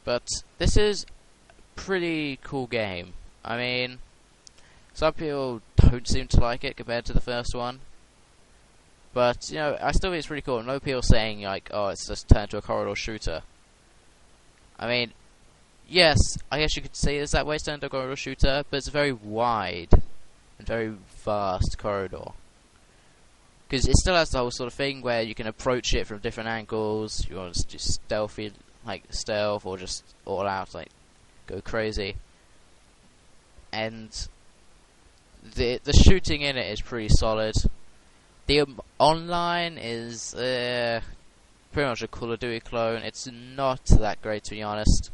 But this is a pretty cool game. I mean, some people don't seem to like it compared to the first one. But, you know, I still think it's pretty cool. No people saying, like, oh, it's just turned into a corridor shooter. I mean, yes, I guess you could say it's that way, it's turned into a corridor shooter, but it's a very wide and very vast corridor. Because it still has the whole sort of thing where you can approach it from different angles. You want to just stealthy, like stealth, or just all out, like, go crazy. And the shooting in it is pretty solid. The online is pretty much a Call of Duty clone. It's not that great, to be honest,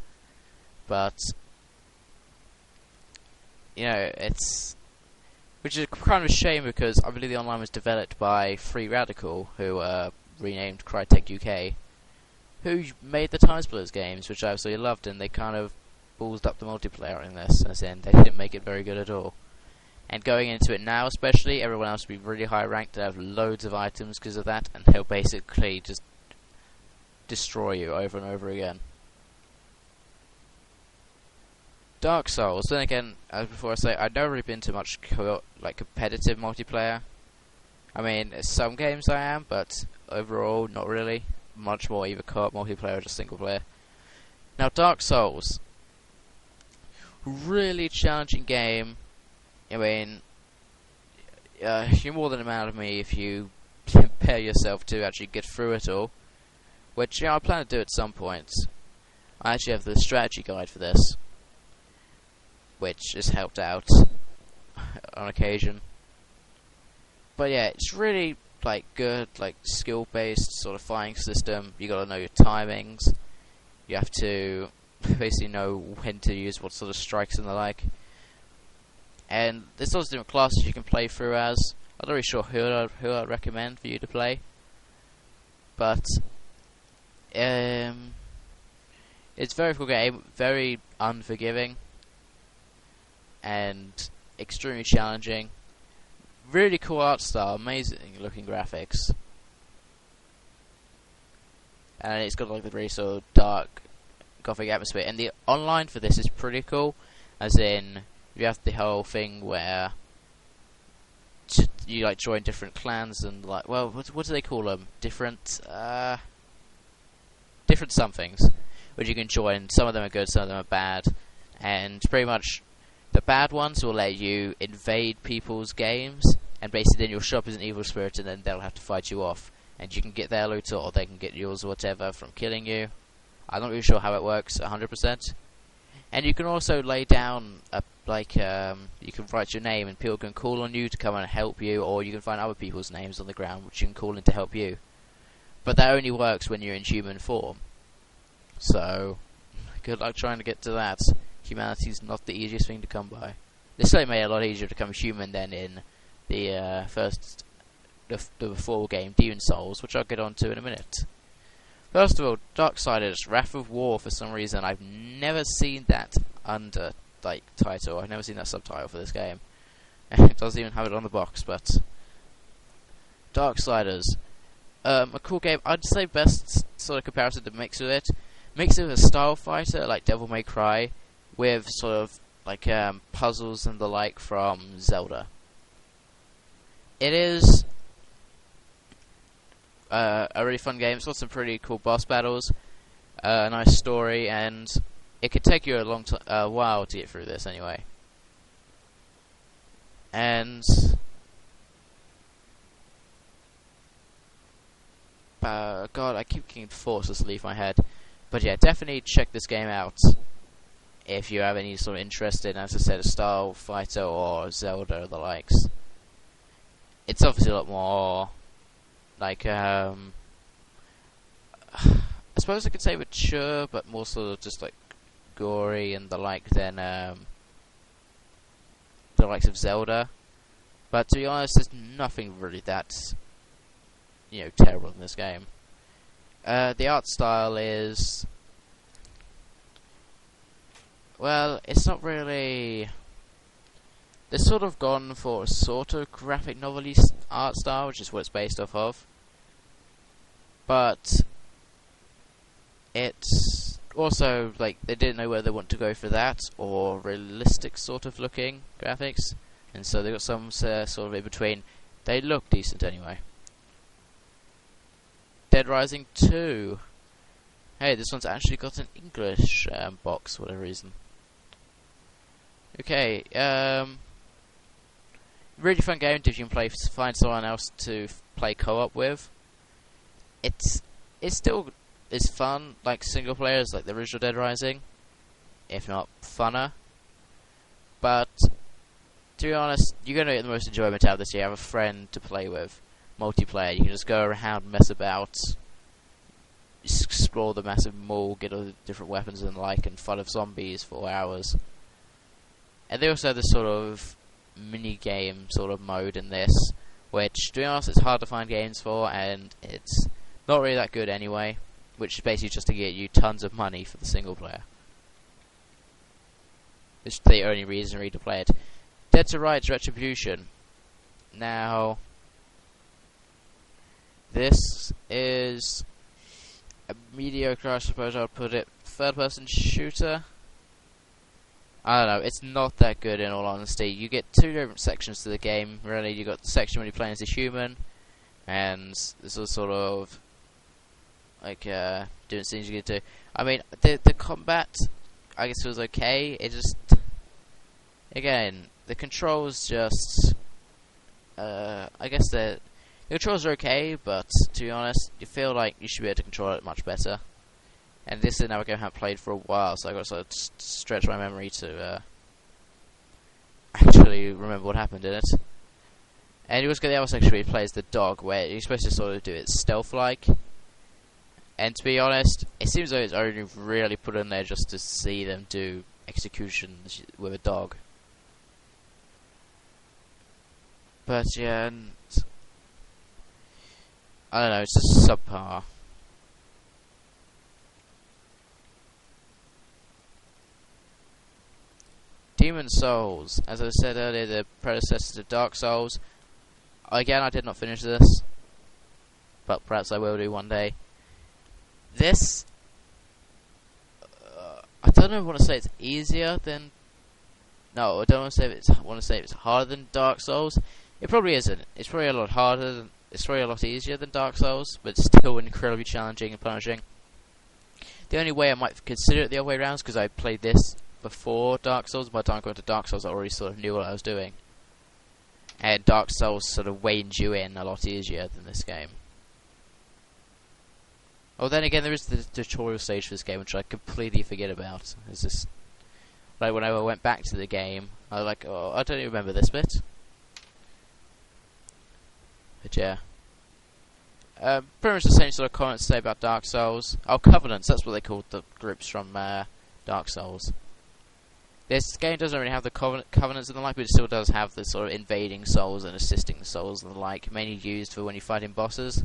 but you know, which is kind of a shame because I believe the online was developed by Free Radical, who renamed Crytek UK, who made the Time Splitters games, which I absolutely loved, and they kind of ballsed up the multiplayer in this, as in they didn't make it very good at all. And going into it now especially, everyone else will be really high ranked, they have loads of items because of that, and they'll basically just destroy you over and over again. Dark Souls, then again, as before I say, I've never really been to much competitive multiplayer. I mean, some games I am, but overall, not really. Much more either co-op multiplayer or just single player. Now, Dark Souls, really challenging game. I mean, you're more than a man of me if you prepare yourself to actually get through it all. Which, you know, I plan to do at some point. I actually have the strategy guide for this, which has helped out on occasion. But yeah, it's really, like, good, like, skill-based sort of fighting system. You gotta know your timings. You have to basically know when to use what sort of strikes and the like. And there's lots of different classes you can play through as. I'm not really sure who I'd recommend for you to play, but it's a very cool game, very unforgiving, and extremely challenging. Really cool art style, amazing looking graphics, and it's got like the very sort of dark, gothic atmosphere. And the online for this is pretty cool, as in, you have the whole thing where you like join different clans and like, well, what do they call them? Different somethings, which you can join. Some of them are good, some of them are bad, and pretty much the bad ones will let you invade people's games, and basically then you'll show up as an evil spirit, and then they'll have to fight you off, and you can get their loot or they can get yours or whatever from killing you. I'm not really sure how it works 100%. And you can also lay down you can write your name and people can call on you to come and help you, or you can find other people's names on the ground which you can call in to help you. But that only works when you're in human form. So, good luck trying to get to that. Humanity's not the easiest thing to come by. This certainly made it a lot easier to become human than in the before game, Demon Souls, which I'll get onto in a minute. First of all, Darksiders, Wrath of War. For some reason, I've never seen that under title. I've never seen that subtitle for this game. It doesn't even have it on the box. But Darksiders, a cool game. I'd say best sort of comparison to mix with it. Mix it with a style fighter like Devil May Cry, with sort of like puzzles and the like from Zelda. It is a really fun game. It's got some pretty cool boss battles, a nice story, and it could take you a while to get through this anyway. And God, I keep getting forces to leave my head. But yeah, definitely check this game out if you have any sort of interest in, as I said, a style fighter or Zelda or the likes. It's obviously a lot more like I suppose I could say mature, but more sort of just like gory and the like than the likes of Zelda. But to be honest, there's nothing really that, you know, terrible in this game. The art style is, well, it's not really. They've sort of gone for a sort of graphic novel-y art style, which is what it's based off of. But it's also, like, they didn't know whether they want to go for that or realistic sort of looking graphics, and so they got some sort of in between. They look decent anyway. Dead Rising 2. Hey, this one's actually got an English box for whatever reason. Okay, really fun game if you can find someone else to play co-op with. It's still is fun, like single players, like the original Dead Rising, if not funner. But to be honest, you're gonna get the most enjoyment out of this. You have a friend to play with, multiplayer. You can just go around, mess about, explore the massive mall, get all the different weapons and the like, and fight of zombies for hours. And they also have this sort of mini game sort of mode in this, which, to be honest, it's hard to find games for, and it's not really that good anyway. Which is basically just to get you tons of money for the single player. It's the only reason really to play it. Dead to Rights Retribution. Now, this is a mediocre, I suppose I would put it, third-person shooter. I don't know, it's not that good in all honesty. You get two different sections to the game, really. You got the section when you're playing as a human, and this is sort of like doing things you get to. I mean, the combat, I guess, was okay. It just, again, the controls just, I guess the controls are okay, but to be honest, you feel like you should be able to control it much better. And this is another game I haven't played for a while, so I got to sort of stretch my memory to actually remember what happened in it. And you also get the other section where he plays the dog, where you're supposed to sort of do it stealth-like. And to be honest, it seems though it's only really put in there just to see them do executions with a dog. But yeah, I don't know, it's just subpar. Demon Souls, as I said earlier, the predecessor to Dark Souls. Again, I did not finish this, but perhaps I will do one day. This, I don't want to say it's easier than. No, I don't want to say it's harder than Dark Souls. It probably isn't. It's probably a lot harder. It's probably a lot easier than Dark Souls, but it's still incredibly challenging and punishing. The only way I might consider it the other way around is because I played this before Dark Souls. By the time I got to Dark Souls, I already sort of knew what I was doing, and Dark Souls sort of weighed you in a lot easier than this game. Oh, then again, there is the tutorial stage for this game, which I completely forget about. It's just like whenever I went back to the game, I was like, oh, I don't even remember this bit. But yeah, pretty much the same sort of comments to say about Dark Souls. Oh, Covenants, that's what they called the groups from Dark Souls. This game doesn't really have the Covenants and the like, but it still does have the sort of invading souls and assisting the souls and the like, mainly used for when you're fighting bosses.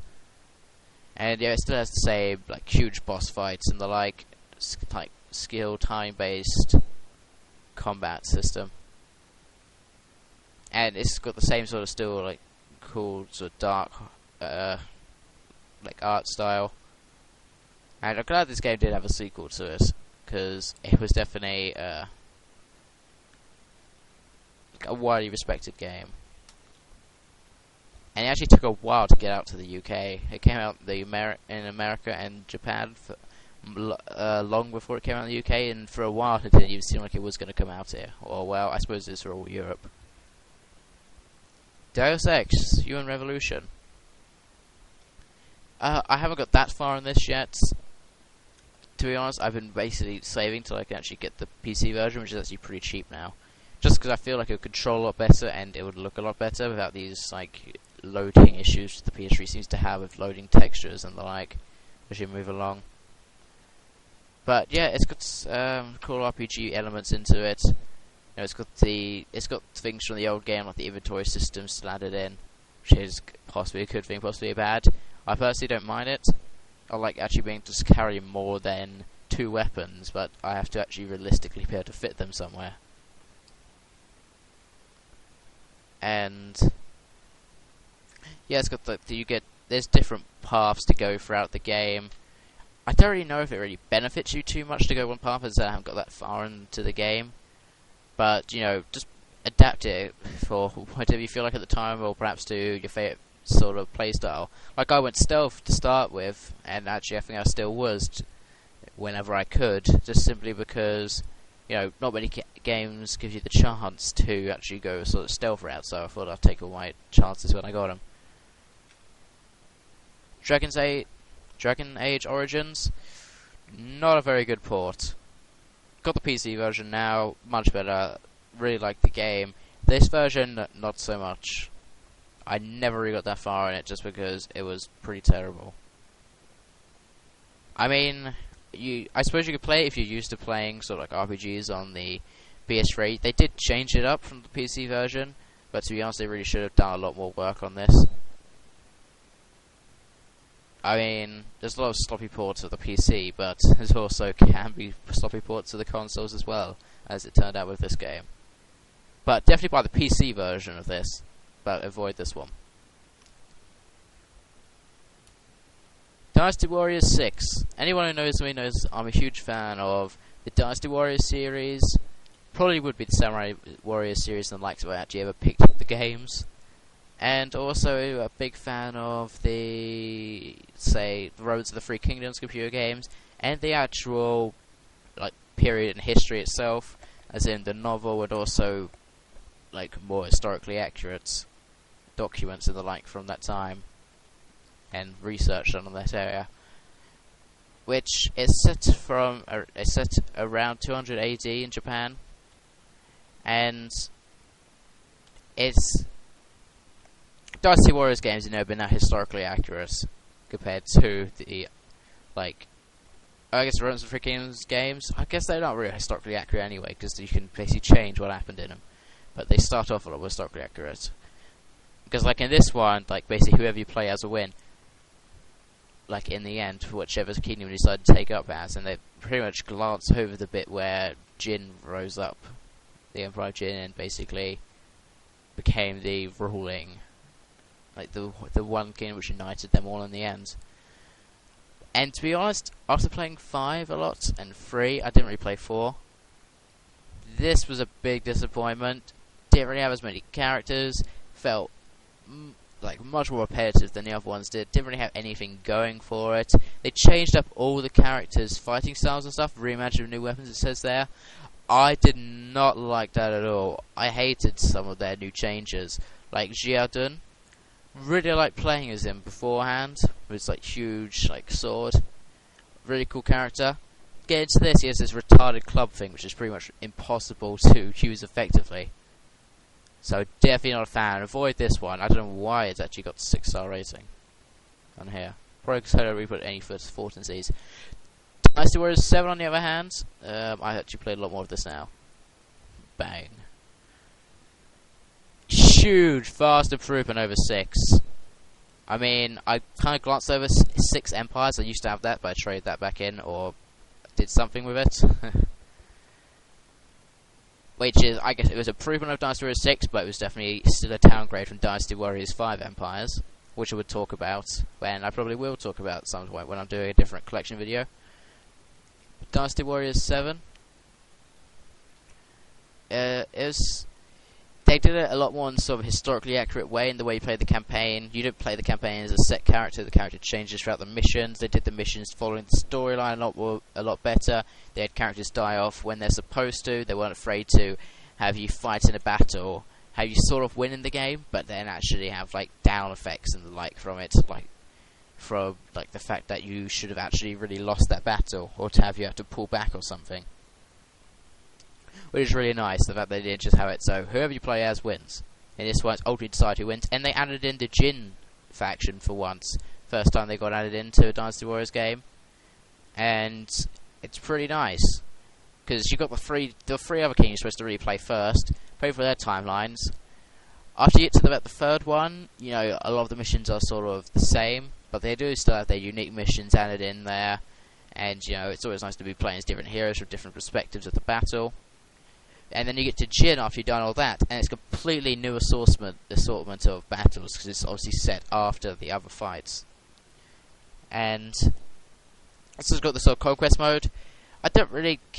And yeah, it still has the same like huge boss fights and the like skill time-based combat system. And it's got the same sort of still like cool sort of dark like art style. And I'm glad this game did have a sequel to it, because it was definitely like a widely respected game. And it actually took a while to get out to the UK. It came out in America and Japan for long before it came out in the UK, and for a while it didn't even seem like it was going to come out here. Or, well, I suppose it's for all Europe. Deus Ex, Human Revolution. I haven't got that far in this yet. To be honest, I've been basically saving till I can actually get the PC version, which is actually pretty cheap now. Just because I feel like it would control a lot better and it would look a lot better without these like loading issues the PS3 seems to have with loading textures and the like as you move along. But yeah, it's got cool RPG elements into it. You know, it's got things from the old game like the inventory system still added in, which is possibly a good thing, possibly a bad. I personally don't mind it. I like actually being able to carry more than 2 weapons, but I have to actually realistically be able to fit them somewhere. And yeah, it's got there's different paths to go throughout the game. I don't really know if it really benefits you too much to go one path, as I haven't got that far into the game. But, you know, just adapt it for whatever you feel like at the time, or perhaps to your favourite sort of playstyle. Like, I went stealth to start with, and actually I think I still was whenever I could, just simply because, you know, not many games give you the chance to actually go a sort of stealth route, so I thought I'd take all my chances when I got them. Dragon Age Origins, not a very good port. Got the PC version now, much better, really like the game. This version, not so much. I never really got that far in it just because it was pretty terrible. I mean, I suppose you could play it if you're used to playing sort of like RPGs on the PS3. They did change it up from the PC version, but to be honest, they really should have done a lot more work on this. I mean, there's a lot of sloppy ports of the PC, but there's also can be sloppy ports of the consoles as well, as it turned out with this game. But definitely buy the PC version of this, but avoid this one. Dynasty Warriors 6. Anyone who knows me knows I'm a huge fan of the Dynasty Warriors series. Probably would be the Samurai Warriors series and the likes if I actually ever picked up the games. And also a big fan of the, say, the Roads of the Three Kingdoms computer games, and the actual, like, period in history itself, as in the novel, and also, like, more historically accurate documents and the like from that time, and research done on that area. Which is set around 200 AD in Japan, and it's Dynasty Warriors games have never been that historically accurate compared to the, like, I guess Roads of the Three Kingdoms games. I guess they're not really historically accurate anyway, because you can basically change what happened in them. But they start off a lot more historically accurate. Because, like, in this one, like, basically whoever you play as will win. Like, in the end, whichever kingdom you decide to take up as. And they pretty much glance over the bit where Jin rose up. The Emperor Jin, and basically became the ruling, like, the one kingdom which united them all in the end. And to be honest, after playing 5 a lot, and 3, I didn't really play 4. This was a big disappointment. Didn't really have as many characters. Felt like much more repetitive than the other ones did. Didn't really have anything going for it. They changed up all the characters' fighting styles and stuff. Reimagined new weapons, it says there. I did not like that at all. I hated some of their new changes. Like Jiadun. Really liked playing as him beforehand. With his, like, huge, like, sword. Really cool character. Get into this, he has this retarded club thing, which is pretty much impossible to use effectively. So, definitely not a fan. Avoid this one. I don't know why it's actually got 6-star rating on here. Probably because I don't really put any thought into these. Dynasty Warriors 7, on the other hand, I actually played a lot more of this now. Bang. Huge, vast improvement over 6. I mean, I kind of glanced over 6 Empires. I used to have that, but I traded that back in, or did something with it. Which is, I guess it was an improvement of Dynasty Warriors 6, but it was definitely still a downgrade from Dynasty Warriors 5 Empires, which I would talk about, when I probably will talk about some point when I'm doing a different collection video. Dynasty Warriors 7. They did it a lot more in sort of historically accurate way in the way you play the campaign. You didn't play the campaign as a set character. The character changes throughout the missions. They did the missions following the storyline a lot better. They had characters die off when they're supposed to. They weren't afraid to have you fight in a battle, have you sort of win in the game, but then actually have, like, down effects and the like from it, like from, like, the fact that you should have actually really lost that battle, or to have you have to pull back or something. Which is really nice, the fact they didn't just have it so whoever you play as wins. In this one, it's ultimately decide who wins, and they added in the Jin faction for once. First time they got added into a Dynasty Warriors game, and it's pretty nice because you got the three other kings you're supposed to really play first, play for their timelines. After you get to about the third one, you know, a lot of the missions are sort of the same, but they do still have their unique missions added in there, and you know, it's always nice to be playing as different heroes from different perspectives of the battle. And then you get to Jin after you've done all that, and it's a completely new assortment of battles, because it's obviously set after the other fights. And This has got the sort of conquest mode. I don't really